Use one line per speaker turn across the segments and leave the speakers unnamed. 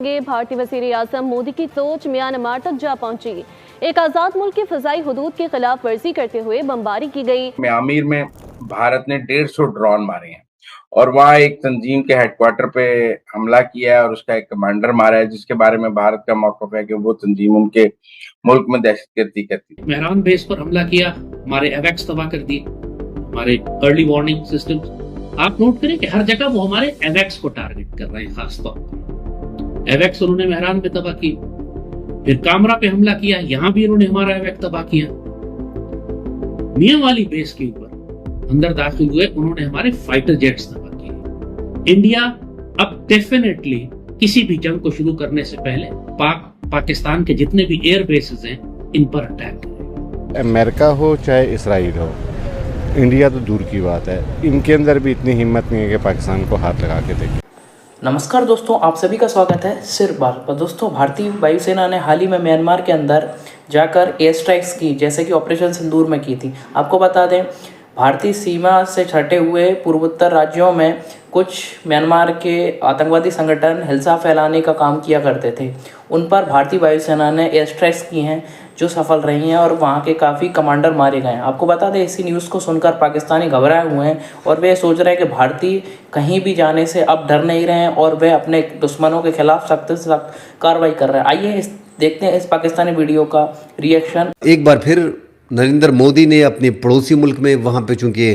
भारतीय वज़ीर आज़म मोदी की सोच म्यांमार तक जा पहुंची। एक आजाद मुल्क की फ़िज़ाई हुदूद की खिलाफ वर्जी करते हुए बमबारी की गई।
म्यांमार में भारत ने 150 ड्रोन मारे हैं और वहाँ एक तंजीम के हेडक्वार्टर पे हमला किया है और उसका एक कमांडर मारा है, जिसके बारे में भारत का मौक़िफ़ है कि वो तंजीम उनके मुल्क में दहशतगर्दी करती है।
मेहरान बेस पर हमला किया, हमारे एवेक्स तबाह कर दिए, हमारे अर्ली वार्निंग सिस्टम। आप नोट करें कि हर जगह वो हमारे एवेक्स को टारगेट कर रहे हैं। खासतौर पर एवेक्स उन्होंने मेहरान पे तबाह की, फिर कामरा पे हमला किया, यहां भी उन्होंने हमारा एवेक्स तबाह किया। मियां वाली बेस के ऊपर अंदर दाखिल हुए, उन्होंने हमारे फाइटर जेट्स तबाह किए। इंडिया अब डेफिनेटली किसी भी जंग को शुरू करने से पहले पाकिस्तान के जितने भी एयर बेसेस हैं इन पर अटैक करें।
अमेरिका हो चाहे इसराइल हो, इंडिया तो दूर की बात है, इनके अंदर भी इतनी हिम्मत नहीं है कि पाकिस्तान को हाथ लगा के देखे।
नमस्कार दोस्तों, आप सभी का स्वागत है सिर्फ बात पर। दोस्तों, भारतीय वायुसेना ने हाल ही में म्यांमार के अंदर जाकर एयर स्ट्राइक्स की, जैसे कि ऑपरेशन सिंदूर में की थी। आपको बता दें, भारतीय सीमा से सटे हुए पूर्वोत्तर राज्यों में कुछ म्यांमार के आतंकवादी संगठन हिंसा फैलाने का काम किया करते थे। उन पर भारतीय वायुसेना ने एयर स्ट्राइक्स की हैं जो सफल रही हैं और वहाँ के काफ़ी कमांडर मारे गए हैं। आपको बता दें, इसी न्यूज़ को सुनकर पाकिस्तानी घबराए हुए हैं और वे सोच रहे हैं कि भारतीय कहीं भी जाने से अब डर नहीं रहे हैं और वे अपने दुश्मनों के खिलाफ सख्त से सख्त कार्रवाई कर रहे हैं। आइए देखते हैं इस पाकिस्तानी वीडियो का रिएक्शन।
एक बार फिर नरेंद्र मोदी ने अपने पड़ोसी मुल्क में, वहाँ पे चूँकि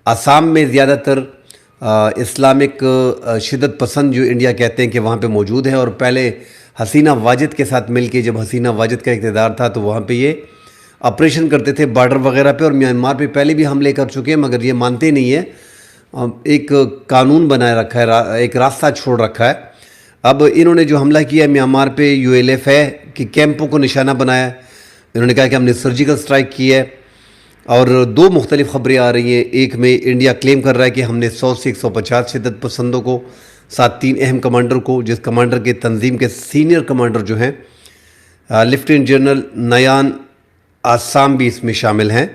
असम में ज़्यादातर इस्लामिक शिदत पसंद जो इंडिया कहते हैं कि वहाँ पे मौजूद है, और पहले हसीना वाजिद के साथ मिलके जब हसीना वाजिद का इक़्तिदार था तो वहाँ पे ये ऑपरेशन करते थे बॉर्डर वगैरह पे, और म्यांमार पे पहले भी हमले कर चुके हैं, मगर ये मानते नहीं है। एक कानून बनाए रखा है, एक रास्ता छोड़ रखा है। अब इन्होंने जो हमला किया है म्यांमार पे, ULF है कि कैंपों को निशाना बनाया। इन्होंने कहा कि हमने सर्जिकल स्ट्राइक की है, और दो मुख्तलिफ खबरें आ रही हैं। एक में इंडिया क्लेम कर रहा है कि हमने 100 से 150 शिद्दत पसंदों को, साथ 3 अहम कमांडर को, जिस कमांडर के तंजीम के सीनियर कमांडर जो हैं लेफ्टिनेंट जनरल नयान आसाम भी इसमें शामिल हैं,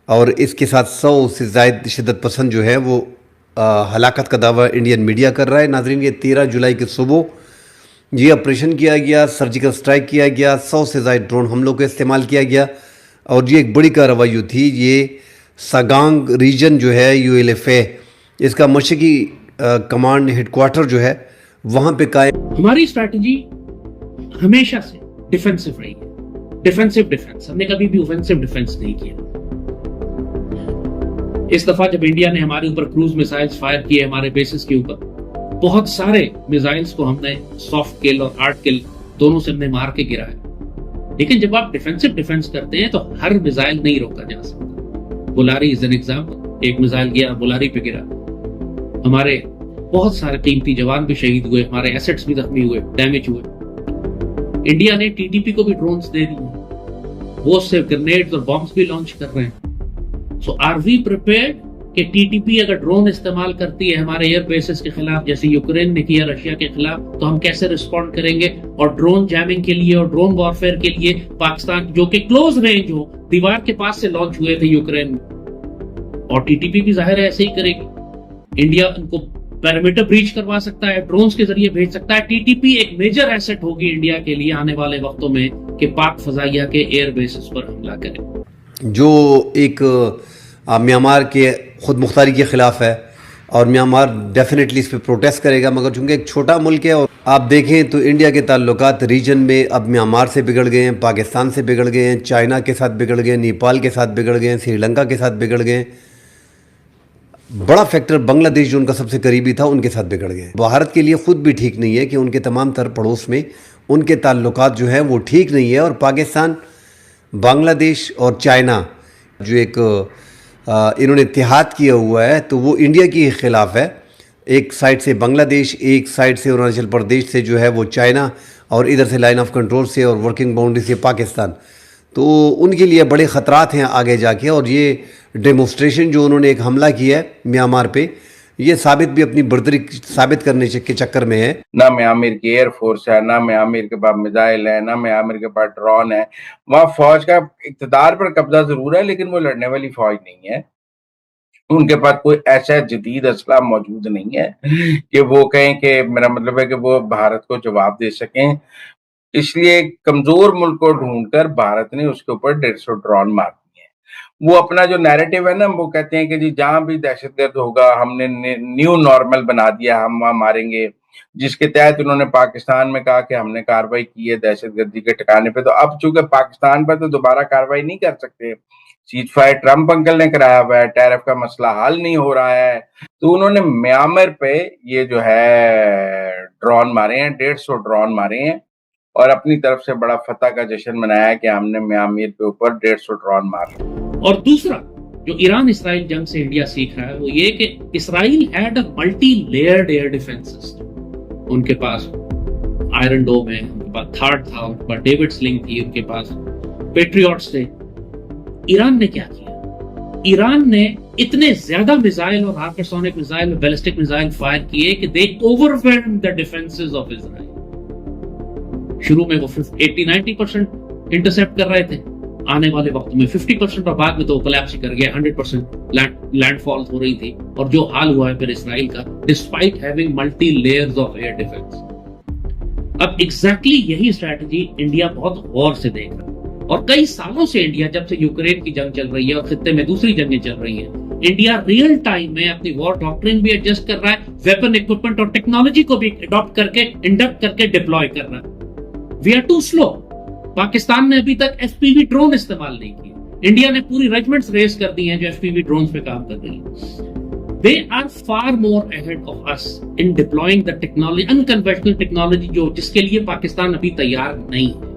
और इसके साथ 100 से ज़ायद शिद्दत पसंद जो है वो हलाकत का दावा इंडियन मीडिया कर रहा है। नाज़रीन, ये 13 जुलाई की सुबह ये ऑपरेशन किया गया, सर्जिकल स्ट्राइक किया गया, 100 से ज़ायद ड्रोन हमलों को इस्तेमाल किया गया, और ये एक बड़ी कार्रवाई थी। ये सगांग रीजन जो है ULF है, इसका मशरकी कमांड हेडक्वार्टर जो है वहाँ पे कायम।
हमारी स्ट्रैटेजी हमेशा से डिफेंसिव रही है, डिफेंसिव डिफेंस। हमने कभी भी ऑफेंसिव डिफेंस नहीं किया। इस दफा जब इंडिया ने हमारे ऊपर क्रूज मिसाइल्स फायर किए हमारे बेसिस के ऊपर, बहुत सारे मिसाइल्स को हमने सॉफ्ट किल और हार्ड किल दोनों से हमने मार के गिराया। लेकिन जब आप डिफेंसिव डिफेंस करते हैं तो हर मिसाइल नहीं रोका जा सकता। बुलारी इज एन एग्जाम्पल। एक मिसाइल गया, बुलारी पे गिरा, हमारे बहुत सारे कीमती जवान भी शहीद हुए, हमारे एसेट्स भी जख्मी हुए, डैमेज हुए। इंडिया ने TTP को भी ड्रोन्स दे दिए, वो उससे ग्रेनेड्स और बॉम्ब्स भी लॉन्च कर रहे हैं। सो आर वी प्रिपेयर्ड कि TTP अगर ड्रोन इस्तेमाल करती है हमारे एयर बेसिस के खिलाफ, जैसे यूक्रेन ने किया रशिया के खिलाफ, तो हम कैसे रिस्पॉन्ड करेंगे? और ड्रोन जैमिंग के लिए और ड्रोन वॉरफेयर के लिए पाकिस्तान, जो कि क्लोज रेंज हो, दीवार के पास से लॉन्च हुए थे यूक्रेन में, और TTP भी जाहिर है ऐसे ही करेगी। इंडिया उनको पैरामीटर ब्रीच करवा सकता है, ड्रोन्स के जरिए भेज सकता है। TTP एक मेजर एसेट होगी इंडिया के लिए आने वाले वक्तों में कि पाक फजाइया के एयर बेसिस पर हमला करे।
जो एक म्यांमार के खुद मुख्तारी के ख़िलाफ़ है, और म्यांमार डेफिनेटली इस पर प्रोटेस्ट करेगा, मगर चूँकि एक छोटा मुल्क है, और आप देखें तो इंडिया के ताल्लुकात रीजन में अब म्यांमार से बिगड़ गए हैं, पाकिस्तान से बिगड़ गए हैं, चाइना के साथ बिगड़ गए, नेपाल के साथ बिगड़ गए, श्रीलंका के साथ बिगड़ गए। बड़ा फैक्टर बांग्लादेश जो उनका सबसे करीबी था, उनके साथ बिगड़ गए। भारत के लिए ख़ुद भी ठीक नहीं है कि उनके तमाम तर पड़ोस में उनके ताल्लुकात जो हैं वो ठीक नहीं है, और पाकिस्तान, बांग्लादेश और चाइना जो एक इन्होंने इत्तेहाद किया हुआ है, तो वो इंडिया के ख़िलाफ़ है। एक साइड से बांग्लादेश, एक साइड से अरुणाचल प्रदेश से जो है वो चाइना, और इधर से लाइन ऑफ कंट्रोल से और वर्किंग बाउंड्री से पाकिस्तान। तो उनके लिए बड़े ख़तरात हैं आगे जाके, और ये डेमोस्ट्रेशन जो उन्होंने एक हमला किया है म्यांमार पे, ये साबित भी अपनी बर्दरी साबित करने के चक्कर में है।
ना म्यांमार की एयरफोर्स है, ना म्यांमार के पास मिसाइल है, ना म्यांमार के पास ड्रोन है। वहाँ फौज का इक़्तिदार पर कब्जा जरूर है, लेकिन वो लड़ने वाली फौज नहीं है। उनके पास कोई ऐसा जदीद असला मौजूद नहीं है कि वो कहें कि मेरा मतलब है कि वो भारत को जवाब दे सकें। इसलिए कमजोर मुल्क को ढूंढकर भारत ने उसके ऊपर 150 ड्रोन मार दिए हैं। वो अपना जो नैरेटिव है ना, वो कहते हैं कि जी जहां भी दहशतगर्द होगा हमने न्यू नॉर्मल बना दिया, हम वहां मारेंगे, जिसके तहत उन्होंने पाकिस्तान में कहा कि हमने कार्रवाई की है दहशतगर्दी के ठिकाने पे। तो अब चूंकि पाकिस्तान पर तो दोबारा कार्रवाई नहीं कर सकते, सीज फायर ट्रंप अंकल ने कराया हुआ है, टैरिफ का मसला हल नहीं हो रहा है, तो उन्होंने म्यांमार पे ये जो है ड्रोन मारे हैं, 150 ड्रोन मारे हैं और अपनी तरफ से बड़ा फतह का जश्न मनाया है कि हमने म्यांमार के ऊपर 150 ड्रोन मारे।
और दूसरा जो ईरान इसराइल जंग से इंडिया सीख रहा है वो ये कि Israel had a multi layered air defence system. उनके पास आयरन डोम है, उनके पास थार्ड था, उनके पास डेविड स्लिंग थी, उनके पास पेट्रियट्स थे। ईरान ने क्या किया? ईरान ने इतने ज्यादा मिसाइल और hypersonic missile, ballistic missile fire किए कि they overwhelmed the defences of Israel. शुरू में वो 80-90% इंटरसेप्ट कर रहे थे, आने वाले वक्त में 50% और बाद में तो कोलैप्स कर गया, 100% लैंडफॉल हो रही थी। और जो हाल हुआ है फिर इसराइल का, despite having multi layers of air defence. अब एग्जैक्टली यही स्ट्रैटेजी इंडिया बहुत गौर से देख रहा है। और कई सालों से इंडिया, जब से यूक्रेन की जंग चल रही है और खित्ते में दूसरी जंगें चल रही हैं, इंडिया रियल टाइम में अपनी वॉर डॉक्ट्रिन भी एडजस्ट कर रहा है, वेपन इक्विपमेंट और टेक्नोलॉजी को भी अडॉप्ट करके, इंडक्ट करके डिप्लॉय कर रहा है। We are too slow. Pakistan ने अभी तक एफपीवी ड्रोन इस्तेमाल नहीं किए। इंडिया ने पूरी रेजिमेंट्स रेस कर दी हैं जो एफपीवी ड्रोन्स पे काम कर रही हैं। They are far more ahead of us in deploying the technology, unconventional technology, जो जिसके लिए पाकिस्तान अभी तैयार नहीं है।